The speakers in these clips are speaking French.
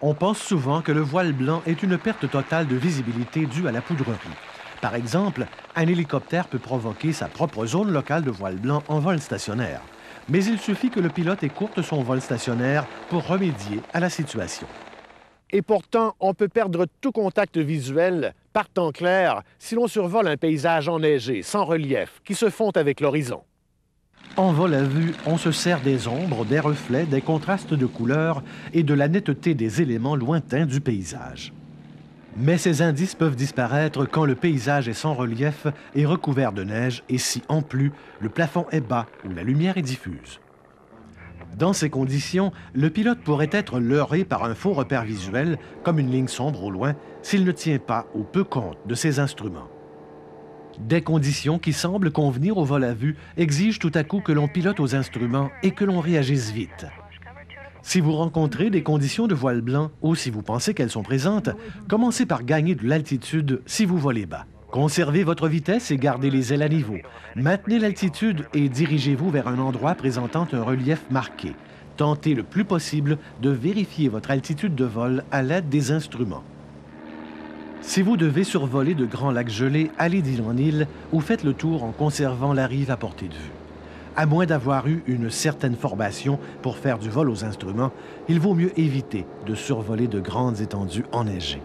On pense souvent que le voile blanc est une perte totale de visibilité due à la poudrerie. Par exemple, un hélicoptère peut provoquer sa propre zone locale de voile blanc en vol stationnaire. Mais il suffit que le pilote écourte son vol stationnaire pour remédier à la situation. Et pourtant, on peut perdre tout contact visuel par temps clair si l'on survole un paysage enneigé, sans relief, qui se fond avec l'horizon. En vol à vue, on se sert des ombres, des reflets, des contrastes de couleurs et de la netteté des éléments lointains du paysage. Mais ces indices peuvent disparaître quand le paysage est sans relief et recouvert de neige et si, en plus, le plafond est bas ou la lumière est diffuse. Dans ces conditions, le pilote pourrait être leurré par un faux repère visuel, comme une ligne sombre au loin, s'il ne tient pas ou peu compte de ses instruments. Des conditions qui semblent convenir au vol à vue exigent tout à coup que l'on pilote aux instruments et que l'on réagisse vite. Si vous rencontrez des conditions de voile blanc ou si vous pensez qu'elles sont présentes, commencez par gagner de l'altitude si vous volez bas. Conservez votre vitesse et gardez les ailes à niveau. Maintenez l'altitude et dirigez-vous vers un endroit présentant un relief marqué. Tentez le plus possible de vérifier votre altitude de vol à l'aide des instruments. Si vous devez survoler de grands lacs gelés, allez d'île en île ou faites le tour en conservant la rive à portée de vue. À moins d'avoir eu une certaine formation pour faire du vol aux instruments, il vaut mieux éviter de survoler de grandes étendues enneigées.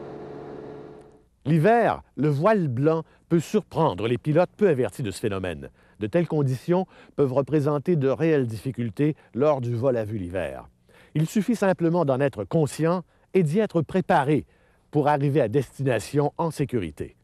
L'hiver, le voile blanc peut surprendre les pilotes peu avertis de ce phénomène. De telles conditions peuvent représenter de réelles difficultés lors du vol à vue l'hiver. Il suffit simplement d'en être conscient et d'y être préparé pour arriver à destination en sécurité.